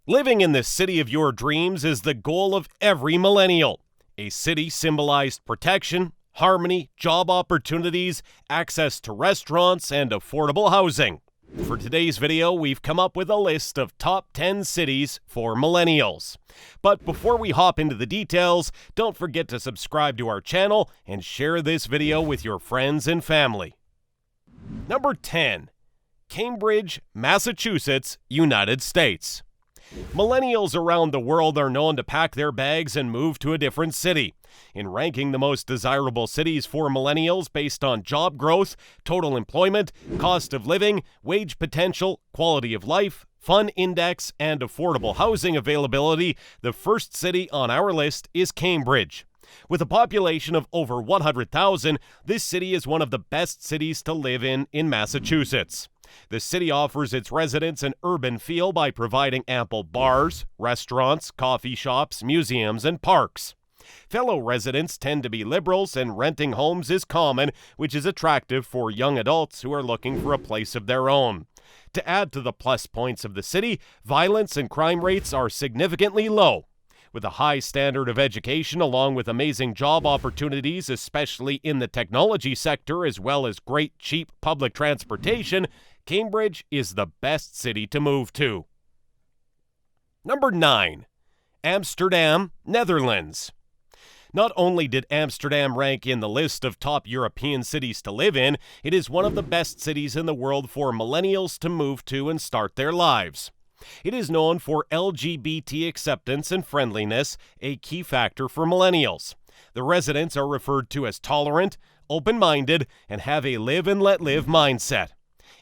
Living in the city of your dreams is the goal of every millennial. A city symbolized protection, harmony, job opportunities, access to restaurants, and affordable housing. For today's video, we've come up with a list of top 10 cities for millennials. But before we hop into the details, don't forget to subscribe to our channel and share this video with your friends and family. Number 10. Cambridge, Massachusetts, United States. Millennials around the world are known to pack their bags and move to a different city. In ranking the most desirable cities for millennials based on job growth, total employment, cost of living, wage potential, quality of life, fun index, and affordable housing availability, the first city on our list is Cambridge. With a population of over 100,000, this city is one of the best cities to live in Massachusetts. The city offers its residents an urban feel by providing ample bars, restaurants, coffee shops, museums, and parks. Fellow residents tend to be liberals, and renting homes is common, which is attractive for young adults who are looking for a place of their own. To add to the plus points of the city, violence and crime rates are significantly low. With a high standard of education along with amazing job opportunities, especially in the technology sector, as well as great cheap public transportation, Cambridge is the best city to move to. Number 9. Amsterdam, Netherlands. Not only did Amsterdam rank in the list of top European cities to live in, it is one of the best cities in the world for millennials to move to and start their lives. It is known for LGBT acceptance and friendliness, a key factor for millennials. The residents are referred to as tolerant, open-minded, and have a live and let live mindset.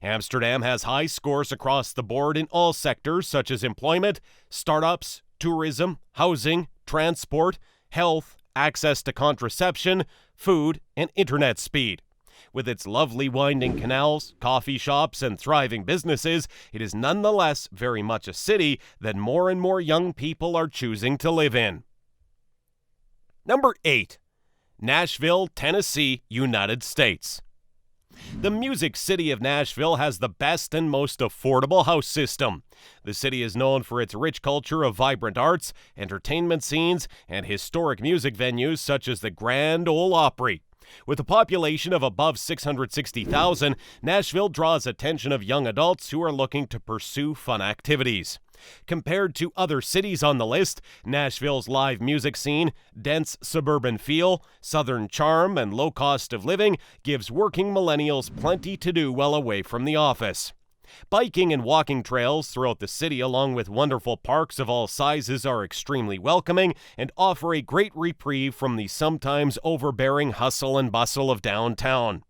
Amsterdam has high scores across the board in all sectors such as employment, startups, tourism, housing, transport, health, access to contraception, food, and internet speed. With its lovely winding canals, coffee shops, and thriving businesses, it is nonetheless very much a city that more and more young people are choosing to live in. Number 8. Nashville, Tennessee, United States. The music city of Nashville has the best and most affordable house system. The city is known for its rich culture of vibrant arts, entertainment scenes, and historic music venues such as the Grand Ole Opry. With a population of above 660,000, Nashville draws attention of young adults who are looking to pursue fun activities. Compared to other cities on the list, Nashville's live music scene, dense suburban feel, southern charm, and low cost of living gives working millennials plenty to do while away from the office. Biking and walking trails throughout the city along with wonderful parks of all sizes are extremely welcoming and offer a great reprieve from the sometimes overbearing hustle and bustle of downtown.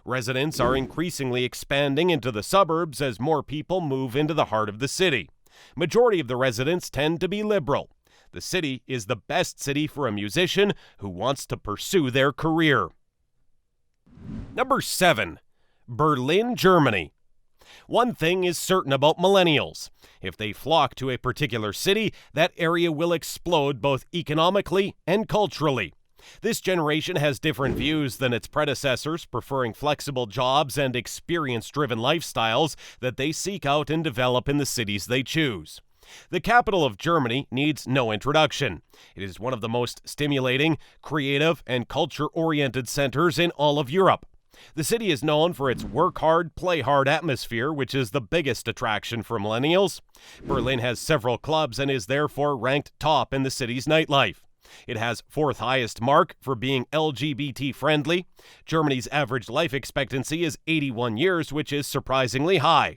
Residents are increasingly expanding into the suburbs as more people move into the heart of the city. Majority of the residents tend to be liberal. The city is the best city for a musician who wants to pursue their career. Number 7. Berlin, Germany. One thing is certain about millennials. If they flock to a particular city, that area will explode both economically and culturally. This generation has different views than its predecessors, preferring flexible jobs and experience-driven lifestyles that they seek out and develop in the cities they choose. The capital of Germany needs no introduction. It is one of the most stimulating, creative, and culture-oriented centers in all of Europe. The city is known for its work hard, play hard atmosphere, which is the biggest attraction for millennials. Berlin has several clubs and is therefore ranked top in the city's nightlife. It has fourth highest mark for being LGBT friendly. Germany's average life expectancy is 81 years, which is surprisingly high.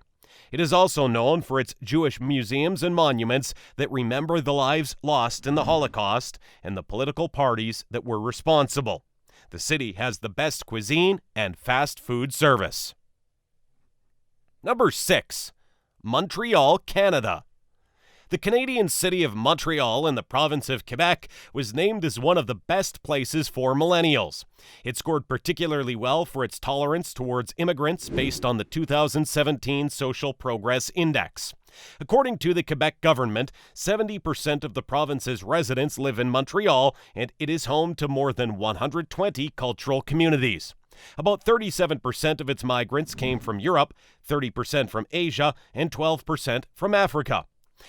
It is also known for its Jewish museums and monuments that remember the lives lost in the Holocaust and the political parties that were responsible. The city has the best cuisine and fast food service. Number 6. Montreal, Canada. The Canadian city of Montreal in the province of Quebec was named as one of the best places for millennials. It scored particularly well for its tolerance towards immigrants based on the 2017 Social Progress Index. According to the Quebec government, 70% of the province's residents live in Montreal, and it is home to more than 120 cultural communities. About 37% of its migrants came from Europe, 30% from Asia, and 12% from Africa.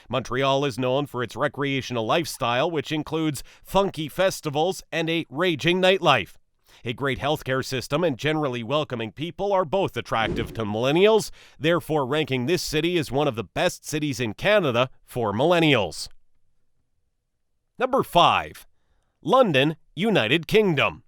Montreal is known for its recreational lifestyle, which includes funky festivals and a raging nightlife. A great healthcare system and generally welcoming people are both attractive to millennials, therefore ranking this city as one of the best cities in Canada for millennials. Number 5. London, United Kingdom.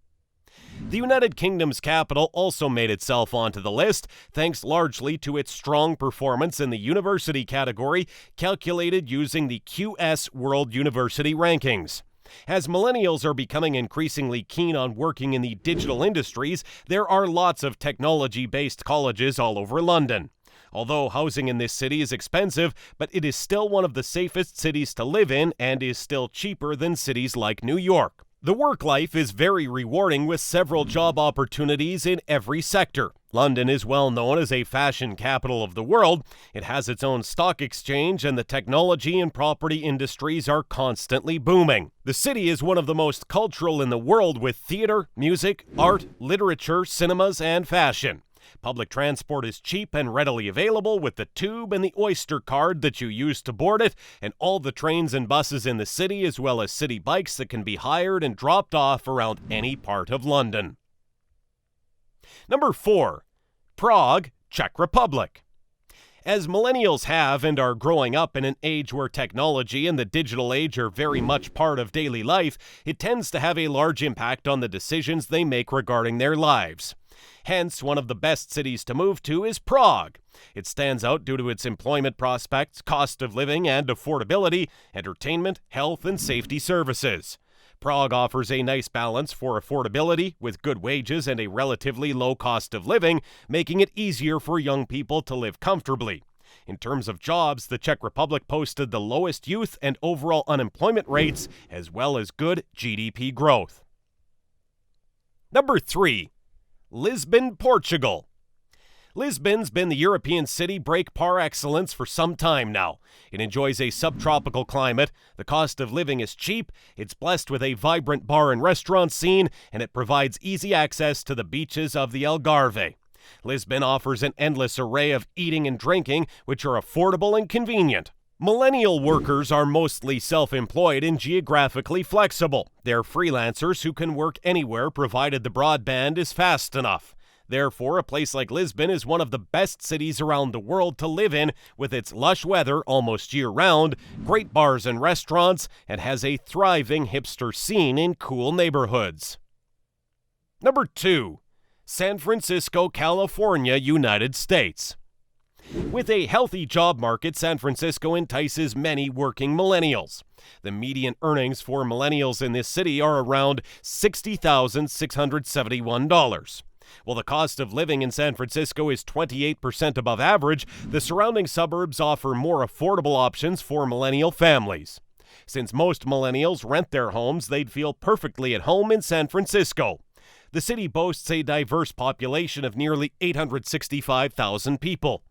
The United Kingdom's capital also made itself onto the list, thanks largely to its strong performance in the university category, calculated using the QS World University Rankings. As millennials are becoming increasingly keen on working in the digital industries, there are lots of technology-based colleges all over London. Although housing in this city is expensive, but it is still one of the safest cities to live in and is still cheaper than cities like New York. The work life is very rewarding with several job opportunities in every sector. London is well known as a fashion capital of the world. It has its own stock exchange and the technology and property industries are constantly booming. The city is one of the most cultural in the world with theater, music, art, literature, cinemas, and fashion. Public transport is cheap and readily available with the Tube and the Oyster card that you use to board it, and all the trains and buses in the city, as well as city bikes that can be hired and dropped off around any part of London. Number 4. Prague, Czech Republic. As millennials have and are growing up in an age where technology and the digital age are very much part of daily life, it tends to have a large impact on the decisions they make regarding their lives. Hence, one of the best cities to move to is Prague. It stands out due to its employment prospects, cost of living and affordability, entertainment, health, and safety services. Prague offers a nice balance for affordability with good wages and a relatively low cost of living, making it easier for young people to live comfortably. In terms of jobs, the Czech Republic posted the lowest youth and overall unemployment rates, as well as good GDP growth. Number 3. Lisbon, Portugal. Lisbon's been the European city break par excellence for some time now. It enjoys a subtropical climate, the cost of living is cheap, it's blessed with a vibrant bar and restaurant scene, and it provides easy access to the beaches of the Algarve. Lisbon offers an endless array of eating and drinking, which are affordable and convenient. Millennial workers are mostly self-employed and geographically flexible. They're freelancers who can work anywhere provided the broadband is fast enough. Therefore, a place like Lisbon is one of the best cities around the world to live in, with its lush weather almost year-round, great bars and restaurants, and has a thriving hipster scene in cool neighborhoods. Number 2. San Francisco, California, United States. With a healthy job market, San Francisco entices many working millennials. The median earnings for millennials in this city are around $60,671. While the cost of living in San Francisco is 28% above average, the surrounding suburbs offer more affordable options for millennial families. Since most millennials rent their homes, they'd feel perfectly at home in San Francisco. The city boasts a diverse population of nearly 865,000 people.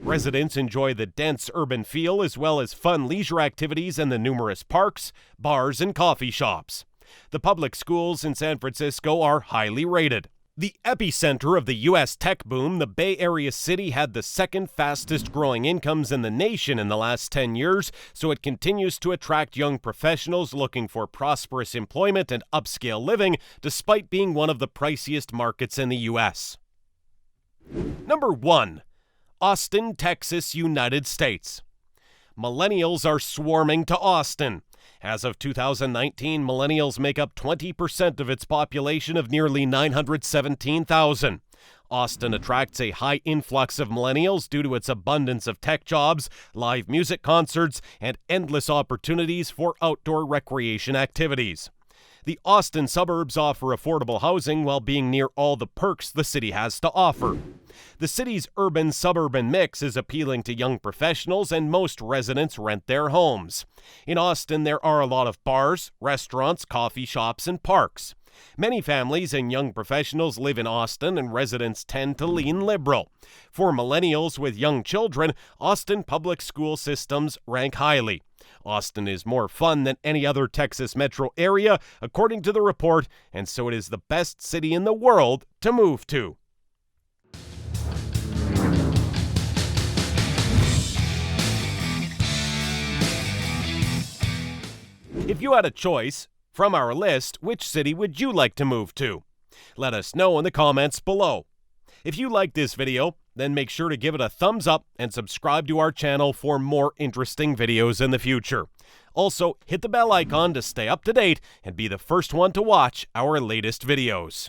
Residents enjoy the dense urban feel as well as fun leisure activities and the numerous parks, bars, and coffee shops. The public schools in San Francisco are highly rated. The epicenter of the U.S. tech boom, the Bay Area city had the second fastest growing incomes in the nation in the last 10 years, so it continues to attract young professionals looking for prosperous employment and upscale living, despite being one of the priciest markets in the U.S. Number 1. Austin, Texas, United States. Millennials are swarming to Austin. As of 2019, millennials make up 20% of its population of nearly 917,000. Austin attracts a high influx of millennials due to its abundance of tech jobs, live music concerts, and endless opportunities for outdoor recreation activities. The Austin suburbs offer affordable housing while being near all the perks the city has to offer. The city's urban-suburban mix is appealing to young professionals, and most residents rent their homes. In Austin, there are a lot of bars, restaurants, coffee shops, and parks. Many families and young professionals live in Austin, and residents tend to lean liberal. For millennials with young children, Austin public school systems rank highly. Austin is more fun than any other Texas metro area, according to the report, and so it is the best city in the world to move to. If you had a choice from our list, which city would you like to move to? Let us know in the comments below. If you liked this video, then make sure to give it a thumbs up and subscribe to our channel for more interesting videos in the future. Also, hit the bell icon to stay up to date and be the first one to watch our latest videos.